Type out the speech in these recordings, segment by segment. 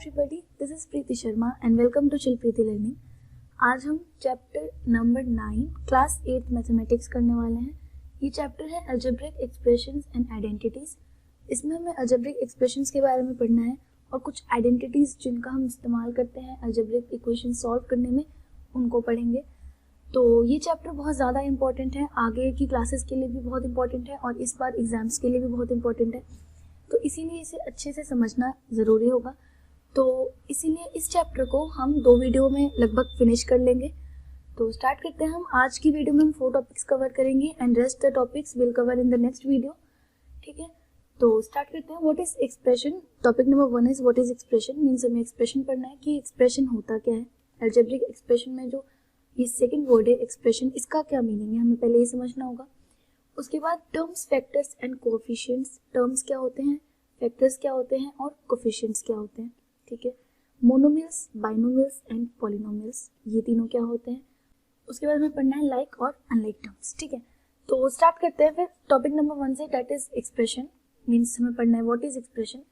everybody, this is Preeti Sharma and welcome to Chill Preeti Learning। आज हम chapter number 9 class 8 mathematics करने वाले हैं। ये चैप्टर है अलजेब्रिक एक्सप्रेशंस एंड आइडेंटिटीज। इसमें हमें अलजेब्रिक एक्सप्रेशंस के बारे में पढ़ना है और कुछ आइडेंटिटीज जिनका हम इस्तेमाल करते हैं अलजेब्रिक इक्वेशन सॉल्व करने में, उनको पढ़ेंगे। तो ये चैप्टर बहुत ज़्यादा इंपॉर्टेंट है, आगे की क्लासेस के लिए भी बहुत इंपॉर्टेंट है और इस बार एग्जाम्स के लिए भी बहुत इंपॉर्टेंट है, तो इसीलिए इसे अच्छे से समझना ज़रूरी होगा। तो इसीलिए इस चैप्टर को हम 2 वीडियो में लगभग फिनिश कर लेंगे। तो स्टार्ट करते हैं। हम आज की वीडियो में हम 4 टॉपिक्स कवर करेंगे and rest the topics will cover in the next video, ठीक है। तो स्टार्ट करते हैं। What is expression. Topic number 1 is what is expression. Means हमें एक्सप्रेशन पढ़ना है कि एक्सप्रेशन होता क्या है। अलजेब्रिक एक्सप्रेशन में जो ये सेकेंड वर्ड है एक्सप्रेशन, इसका क्या मीनिंग है हमें पहले ये समझना होगा। उसके बाद terms, factors and coefficients. Terms क्या होते हैं, फैक्टर्स क्या होते हैं और कोएफिशिएंट्स क्या होते हैं, ठीक है। मोनोमियल्स, बाइनोमियल्स एंड पॉलिनोमियल्स, ये तीनों क्या होते हैं। उसके बाद हमें पढ़ना है लाइक और अनलाइक टर्म्स, ठीक है। तो स्टार्ट करते हैं फिर टॉपिक नंबर 1 से, दैट इज एक्सप्रेशन। मीन्स हमें पढ़ना है what is expression.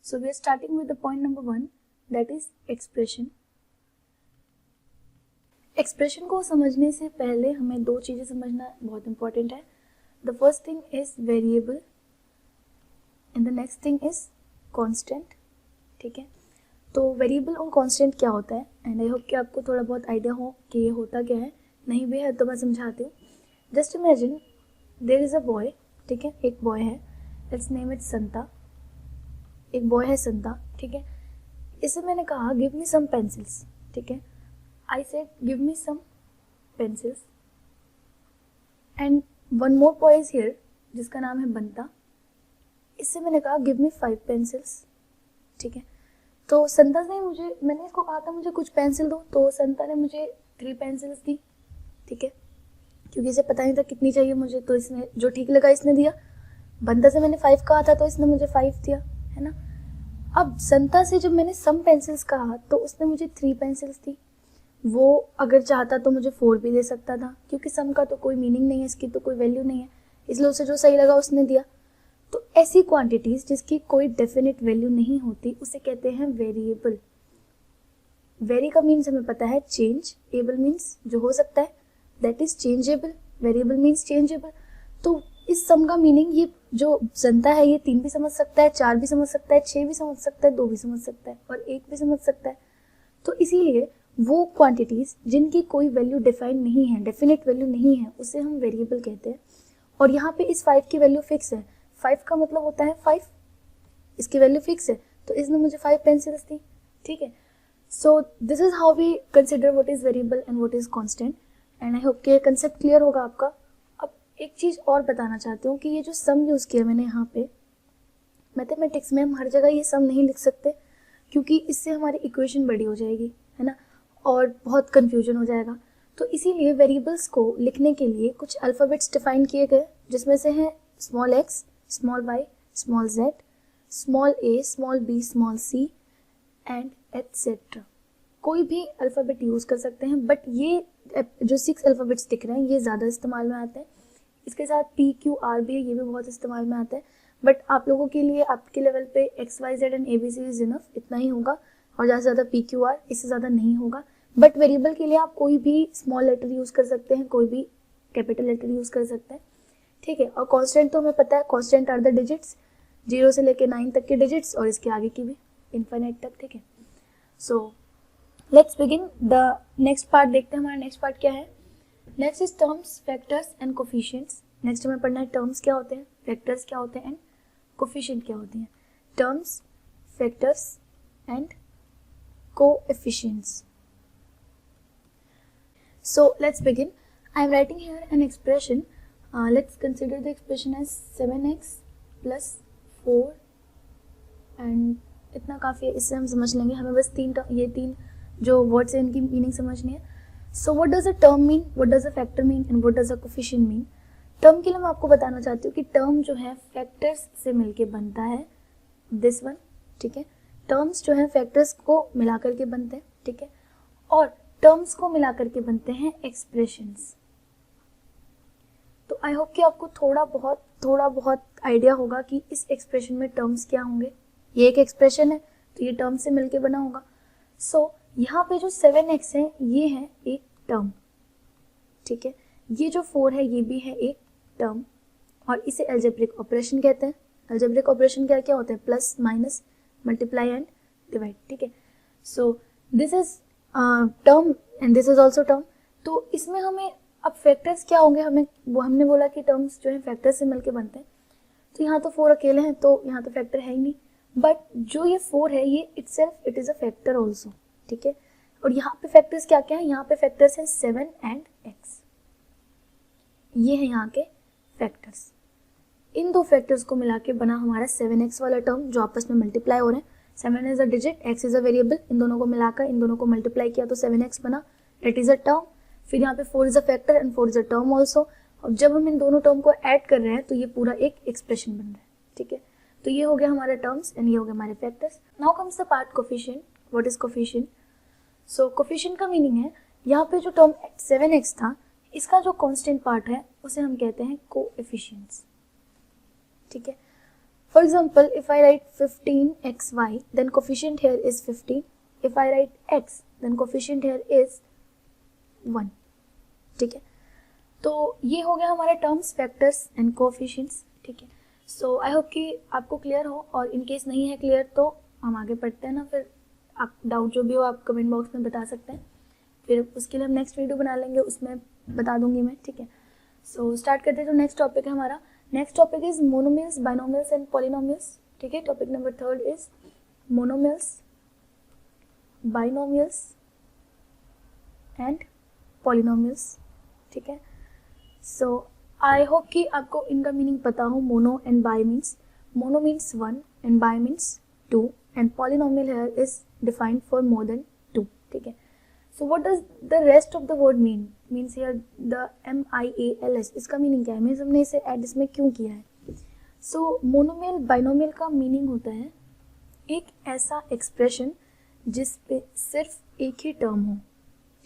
So we are starting with the point number 1, that is expression. Expression को समझने से पहले हमें 2 चीज़ें समझना बहुत इंपॉर्टेंट है। The first thing is variable and the next thing is constant, ठीक है। तो वेरिएबल और कांस्टेंट क्या होता है, एंड आई होप कि आपको थोड़ा बहुत आइडिया हो कि ये होता क्या है। नहीं भी है तो मैं समझाती हूँ। Just imagine there is a boy, ठीक है। एक बॉय है, लेट्स नेम इट संता। एक बॉय है संता, ठीक है। इसे मैंने कहा गिव मी सम पेंसिल्स, ठीक है। I said give me some pencils and one more boy is here जिसका नाम है बंता। इससे मैंने कहा गिव मी 5 पेंसिल्स, ठीक है। तो संता ने मैंने इसको कहा था मुझे कुछ पेंसिल दो, तो संता ने मुझे 3 पेंसिल्स दी, ठीक है। क्योंकि इसे पता नहीं था कितनी चाहिए मुझे, तो इसने जो ठीक लगा इसने दिया। बंता से मैंने 5 कहा था तो इसने मुझे 5 दिया, है ना। अब संता से जब मैंने सम पेंसिल्स कहा तो उसने मुझे 3 पेंसिल्स दी। वो अगर चाहता तो मुझे 4 भी दे सकता था, क्योंकि सम का तो कोई मीनिंग नहीं है, इसकी तो कोई वैल्यू नहीं है, इसलिए उसे जो सही लगा उसने दिया। तो ऐसी क्वांटिटीज जिसकी कोई डेफिनेट वैल्यू नहीं होती उसे कहते हैं वेरिएबल। वेरी का मीन्स हमें पता है चेंज, एबल मीन्स जो हो सकता है, that is changeable. Variable means changeable. तो इस सम का मीनिंग ये जो जनता है ये 3 भी समझ सकता है, 4 भी समझ सकता है, 6 भी समझ सकता है, 2 भी समझ सकता है और 1 भी समझ सकता है। तो इसीलिए वो क्वांटिटीज जिनकी कोई वैल्यू डिफाइन नहीं है, डेफिनेट वैल्यू नहीं है, उसे हम वेरिएबल कहते हैं। और यहाँ पे इस 5 की वैल्यू फिक्स है। 5 का मतलब होता है 5, इसकी वैल्यू फिक्स है, तो इसने मुझे 5 पेंसिल्स दी, ठीक है। So this is how we consider what is variable and what is constant, and I hope कि ये कंसेप्ट क्लियर होगा आपका। अब एक चीज़ और बताना चाहती हूँ कि ये जो सम यूज़ किया मैंने यहाँ पे मैथमेटिक्स में, हम हर जगह ये सम नहीं लिख सकते, क्योंकि इससे हमारी इक्वेशन बड़ी हो जाएगी, है ना, और बहुत कन्फ्यूजन हो जाएगा। तो इसीलिए वेरिएबल्स को लिखने के लिए कुछ अल्फ़ाबेट्स डिफाइन किए गए, जिसमें से हैं small x, small y, small z, small a, small b, small c and etcetera. कोई भी अल्फ़ाबेट यूज़ कर सकते हैं, बट ये जो 6 अल्फ़ाबेट्स दिख रहे हैं ये ज़्यादा इस्तेमाल में आते हैं। इसके साथ p, q, r भी है, ये भी बहुत इस्तेमाल में आता है। बट आप लोगों के लिए आपके लेवल पे x, y, z and ABC is enough, इतना ही होगा, और ज़्यादा से ज़्यादा p, q, r, इससे ज़्यादा नहीं होगा। बट वेरिएबल के लिए आप कोई भी स्मॉल लेटर यूज़ कर सकते हैं, कोई भी कैपिटल लेटर यूज़ कर सकते हैं, ठीक है। और कांस्टेंट तो हमें पता है, कांस्टेंट आर द डिजिट्स, 0 से लेके 9 तक के डिजिट्स और इसके आगे की भी इनफाइनाइट तक, ठीक है। So let's begin the next part. देखते हैं हमारा नेक्स्ट पार्ट क्या है। Next is terms, factors and coefficients. Next हमें पढ़ना है टर्म्स क्या होते हैं, फैक्टर्स क्या होते हैं एंड कोफिशिएंट क्या होते हैं। Terms, factors and coefficients. So let's begin. I am writing here an expression. Let's consider the expression as 7x plus 4 and इतना काफ़ी है, इससे हम समझ लेंगे। हमें बस ये तीन जो वर्ड्स हैं इनकी मीनिंग समझनी है। So what does a term mean, what does a factor mean and what does a coefficient mean? Term के लिए मैं आपको बताना चाहती हूँ कि टर्म जो है फैक्टर्स से मिलके बनता है, दिस वन, ठीक है। टर्म्स जो है फैक्टर्स को मिला करके बनते हैं, ठीक है, और टर्म्स को मिला करके बनते हैं एक्सप्रेशंस। तो आई होप कि आपको थोड़ा बहुत आइडिया होगा कि इस एक्सप्रेशन में टर्म्स क्या होंगे। ये एक एक्सप्रेशन है तो ये टर्म से मिलके बना होगा। सो यहाँ पे जो 7x है ये है एक टर्म, ठीक है, ये जो 4 है ये भी है एक टर्म, और इसे अलजेब्रिक ऑपरेशन कहते हैं। अलजेब्रिक ऑपरेशन क्या क्या होते हैं, plus minus multiply and divide, ठीक है। So this is term and this is also term. तो इसमें हमें अब फैक्टर्स क्या होंगे, हमें वो हमने बोला कि टर्म्स जो है फैक्टर से मिलके बनते हैं। तो यहाँ तो 4 अकेले हैं तो यहाँ तो फैक्टर है ही नहीं, बट जो ये 4 है ये itself it is a factor also, ठीक है। और यहाँ पे फैक्टर्स क्या क्या है, यहाँ पे फैक्टर्स हैं 7 एंड x, ये है यहाँ के फैक्टर्स। इन दो फैक्टर्स को मिला के बना हमारा 7x वाला टर्म जो आपस में मल्टीप्लाई हो रहे हैं। 7 is a digit, x is a variable, इन दोनों को मिलाकर इन दोनों को मल्टीप्लाई किया तो 7x बना, दैट इज अ टर्म। फिर यहाँ पे 4 is a factor and 4 is a term also. अब जब हम इन दोनों टर्म को ऐड कर रहे हैं तो ये पूरा एक एक्सप्रेशन बन रहा है, ठीक है। तो ये हो गया हमारे टर्म्स एंड ये हो गया हमारे factors. Now comes the part coefficient. What is coefficient? So coefficient का मीनिंग है यहाँ पे जो टर्म 7x था इसका जो कांस्टेंट पार्ट है उसे हम कहते हैं कोएफिशिएंट्स, ठीक है। For example if I write 15xy then coefficient here is 15, if I write x then coefficient here is 1, ठीक है। तो ये हो गया हमारे टर्म्स, फैक्टर्स एंड कोएफिशिएंट्स, ठीक है। सो आई होप कि आपको क्लियर हो, और इन केस नहीं है क्लियर तो हम आगे पढ़ते हैं ना, फिर आप डाउट जो भी हो आप कमेंट बॉक्स में बता सकते हैं, फिर उसके लिए हम नेक्स्ट वीडियो बना लेंगे, उसमें बता दूंगी मैं, ठीक है। सो स्टार्ट करते हैं। जो नेक्स्ट टॉपिक है हमारा, next topic is monomials, binomials and polynomials, ठीक है। Topic number 3 is monomials, binomials and polynomials, ठीक है। सो आई होप कि आपको इनका मीनिंग पता हो। Mono and bye means, mono means 1 and bye means 2 and polynomial here is defined for more than 2, ठीक है। So what does the rest of the word mean, means here the MIALS, इसका meaning क्या है, means हमने इसे add इसमें क्यों किया है। सो मोनोमियल बाइनोमियल का मीनिंग होता है एक ऐसा एक्सप्रेशन जिस पे सिर्फ एक ही टर्म हो,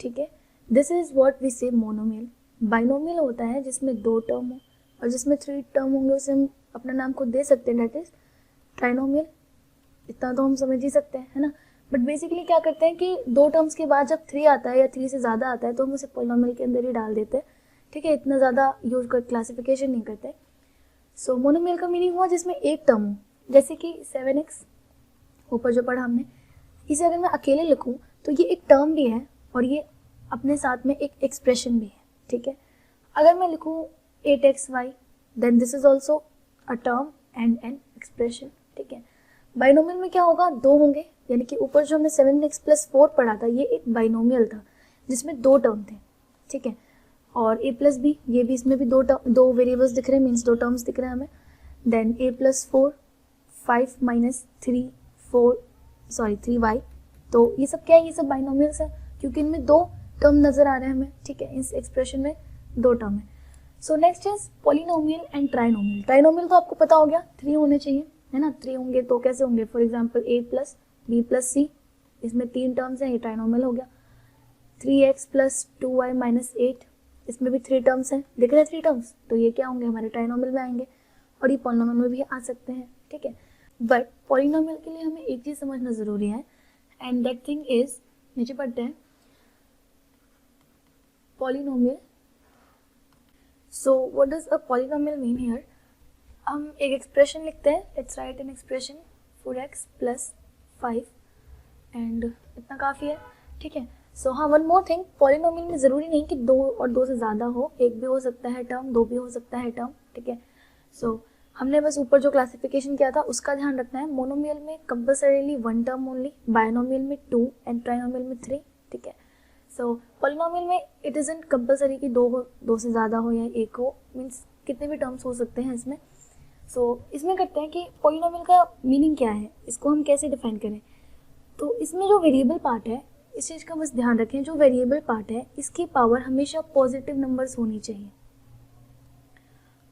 ठीक है। दिस इज व्हाट वी से मोनोमियल। बाइनोमियल होता है जिसमें 2 टर्म हो, और जिसमें 3 टर्म होंगे उसे हम अपना नाम खुद दे सकते हैं, दैट इज ट्राइनोमियल। इतना तो हम समझ ही सकते हैं, है ना। बट बेसिकली क्या करते हैं कि 2 टर्म्स के बाद जब 3 आता है या 3 से ज़्यादा आता है तो हम उसे पॉलिनोमियल के अंदर ही डाल देते हैं, ठीक है। इतना ज़्यादा यूज कर क्लासिफिकेशन नहीं करते। सो मोनोमियल का मीनिंग हुआ जिसमें एक टर्म हो, जैसे कि 7x ऊपर जो पढ़ा हमने, इसे अगर मैं अकेले लिखूँ तो ये एक टर्म भी है और ये अपने साथ में एक एक्सप्रेशन भी है, ठीक है। अगर मैं लिखूँ 8xy then this is also a term and an expression, ठीक है। बाइनोमियल में क्या होगा, 2 होंगे, यानी कि ऊपर जो हमने 7x + 4 पढ़ा था ये एक बाइनोमियल था जिसमें 2 टर्म थे, ठीक है। और a + b, ये भी, इसमें भी 2 वेरिएबल्स दिख रहे हैं, मीन्स 2 टर्म्स दिख रहे हैं हमें। देन a + 4 5 - 3 4 सॉरी 3y, तो ये सब क्या है, ये सब बाइनोमियल्स है क्योंकि इनमें 2 टर्म नजर आ रहे हैं हमें, ठीक है। इस एक्सप्रेशन में 2 टर्म है। So next is polynomial and trinomial. Trinomial तो आपको पता हो गया, 3 होने चाहिए, है ना। 3 होंगे तो कैसे होंगे, for example a + b + c, इसमें 3 टर्म्स हैं, ये ट्राइनोमियल हो गया। 3x + 2y - 8, इसमें भी 3 टर्म्स हैं, दिख रहे हैं 3 टर्म्स, तो ये क्या होंगे, हमारे ट्राइनोमियल में आएंगे, और ये पॉलिनोमियल में भी आ सकते हैं, ठीक है। बट पॉलिनोमियल के लिए हमें एक चीज़ समझना ज़रूरी है, एंड दैट थिंग इज, नीचे पढ़ते हैं, polynomial. So what does a polynomial mean here, हम एक एक्सप्रेशन लिखते हैं, let's write an expression 4x + 5 and इतना काफ़ी है, ठीक है। सो हाँ, वन मोर थिंग, पॉलिनोमियल में ज़रूरी नहीं कि 2 और 2 से ज़्यादा हो, एक भी हो सकता है टर्म, 2 भी हो सकता है टर्म, ठीक है। सो हमने बस ऊपर जो क्लासिफिकेशन किया था उसका ध्यान रखना है। मोनोमियल में कंपल्सरीली 1 टर्म ओनली, बाइनोमियल में 2 एंड ट्राइनोमियल में 3, ठीक है। सो पॉलिनोमियल में इट इज़ंट कंपल्सरी कि 2 हो, 2 से ज़्यादा हो या 1 हो, मीन्स कितने भी टर्म्स हो सकते हैं इसमें। सो इसमें करते हैं कि पॉलिनोमियल का मीनिंग क्या है, इसको हम कैसे डिफाइन करें। तो इसमें जो वेरिएबल पार्ट है, इस चीज़ का बस ध्यान रखें, जो वेरिएबल पार्ट है इसकी पावर हमेशा पॉजिटिव नंबर्स होनी चाहिए।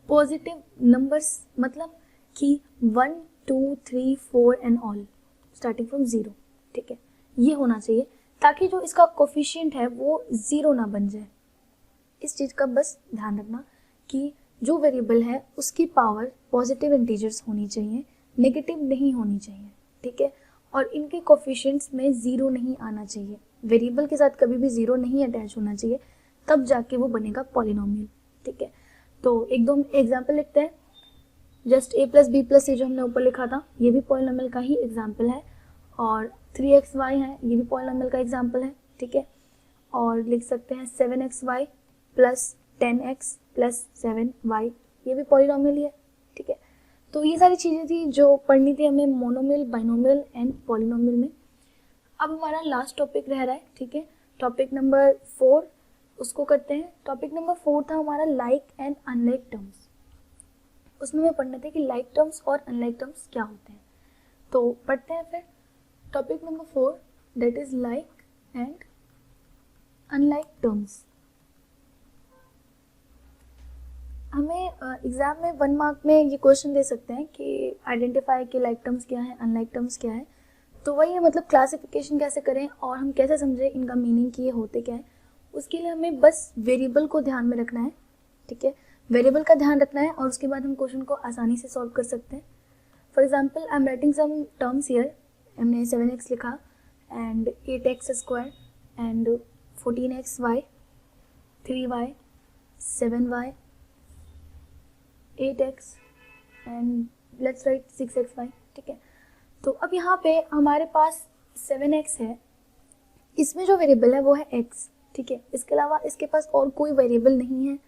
पॉजिटिव नंबर्स मतलब कि 1 2 3 4 एंड ऑल स्टार्टिंग फ्रॉम 0, ठीक है, ये होना चाहिए ताकि जो इसका कोफिशिएंट है वो 0 ना बन जाए। इस चीज़ का बस ध्यान रखना कि जो वेरिएबल है उसकी पावर पॉजिटिव इंटीजर्स होनी चाहिए, नेगेटिव नहीं होनी चाहिए, ठीक है। और इनके कोफिशिएंट्स में ज़ीरो नहीं आना चाहिए, वेरिएबल के साथ कभी भी ज़ीरो नहीं अटैच होना चाहिए, तब जाके वो बनेगा पॉलिनोमियल। ठीक है, तो एक दो एग्जाम्पल लिखते हैं। Just a plus B plus C जो हमने ऊपर लिखा था, ये भी पॉलिनोमियल का ही एग्जाम्पल है, और 3xy है, ये भी पॉलिनोमियल का एग्जाम्पल है। ठीक है, और लिख सकते हैं 7xy plus 10x plus 7y, ये भी पॉलिनोमियल ही है। ठीक है, तो ये सारी चीज़ें थी जो पढ़नी थी हमें मोनोमियल, बाइनोमियल एंड पॉलिनोमियल में। अब हमारा लास्ट टॉपिक रह रहा है। ठीक है, टॉपिक नंबर 4 उसको करते हैं। टॉपिक नंबर 4 था हमारा लाइक एंड अनलाइक टर्म्स। उसमें हमें पढ़ना था कि लाइक टर्म्स और अनलाइक टर्म्स क्या होते हैं। तो पढ़ते हैं फिर topic number 4, that is like and unlike terms. हमें एग्जाम में 1 मार्क में ये क्वेश्चन दे सकते हैं कि आइडेंटिफाई कि लाइक टर्म्स क्या है, अनलाइक टर्म्स क्या है। तो वही है, मतलब क्लासिफिकेशन कैसे करें और हम कैसे समझें इनका मीनिंग कि ये होते क्या है। उसके लिए हमें बस वेरिएबल को ध्यान में रखना है। ठीक है, वेरिएबल का ध्यान रखना है और उसके बाद हम क्वेश्चन को आसानी से सॉल्व कर सकते हैं। For example I am writing some terms here. हमने 7x लिखा and 8x square and 14xy, 3y, 7y, 8x and let's write 6xy। ठीक है, तो अब यहाँ पे हमारे पास 7x है, इसमें जो वेरिएबल है वो है x। ठीक है, इसके अलावा इसके पास और कोई वेरिएबल नहीं है।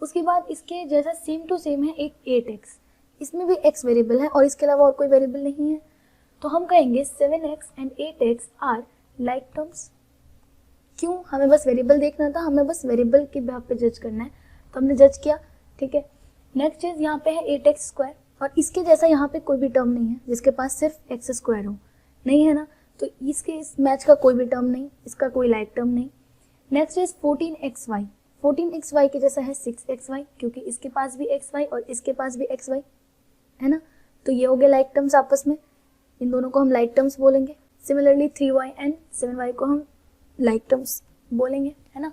उसके बाद इसके जैसा सेम टू सेम है एक 8x, इसमें भी x वेरिएबल है और इसके अलावा और कोई वेरिएबल नहीं है। तो हम कहेंगे 7x and 8x are like terms. क्यों? हमें बस वेरिएबल देखना था, हमें बस वेरिएबल के बेसिस पे जज करना है, तो हमने जज किया। ठीक है, नेक्स्ट चीज यहाँ पे है 8x स्क्वायर और इसके जैसा यहाँ पे कोई भी टर्म नहीं है जिसके पास सिर्फ x स्क्वायर हो, नहीं है ना, तो इसके इस मैच का कोई भी टर्म नहीं, इसका कोई लाइक टर्म नहीं। नेक्स्ट इज 14xy, 14xy के जैसा है 6xy क्योंकि इसके पास भी xy और इसके पास भी xy है ना, तो ये हो गए लाइक टर्म्स आपस में, इन दोनों को हम लाइक टर्म्स बोलेंगे। सिमिलरली 3y एंड 7y को हम लाइक टर्म्स बोलेंगे, है ना।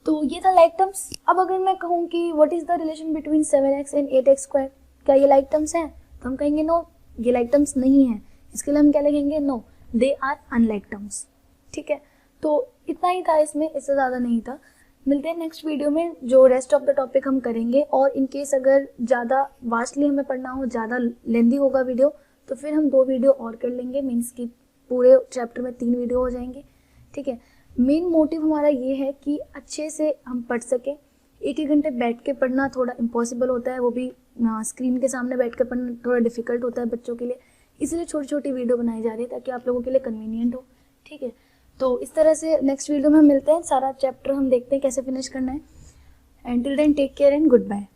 तो ये था लाइक टर्म्स। अब अगर मैं कहूँ कि what is the relation between 7x and 8x square, क्या ये लाइक टर्म्स हैं, तो हम कहेंगे नो, ये लाइक टर्म्स नहीं है। इसके लिए हम क्या लिखेंगे, no they are unlike terms. ठीक है, तो इतना ही था इसमें, इससे ज़्यादा नहीं था। मिलते हैं नेक्स्ट वीडियो में, जो रेस्ट ऑफ द टॉपिक हम करेंगे, और इन केस अगर ज़्यादा वास्टली हमें पढ़ना हो, ज़्यादा लेंदी होगा वीडियो, तो फिर हम 2 वीडियो और कर लेंगे, मीन्स कि पूरे चैप्टर में 3 वीडियो हो जाएंगे। ठीक है, मेन मोटिव हमारा ये है कि अच्छे से हम पढ़ सकें। 1-1 घंटे बैठ के पढ़ना थोड़ा इम्पॉसिबल होता है, वो भी स्क्रीन के सामने बैठ कर पढ़ना थोड़ा डिफिकल्ट होता है बच्चों के लिए, इसलिए छोटी छोटी वीडियो बनाई जा रही है ताकि आप लोगों के लिए कन्वीनियंट हो। ठीक है, तो इस तरह से नेक्स्ट वीडियो में हम मिलते हैं, सारा चैप्टर हम देखते हैं कैसे फिनिश करना है। And till then take care and good bye.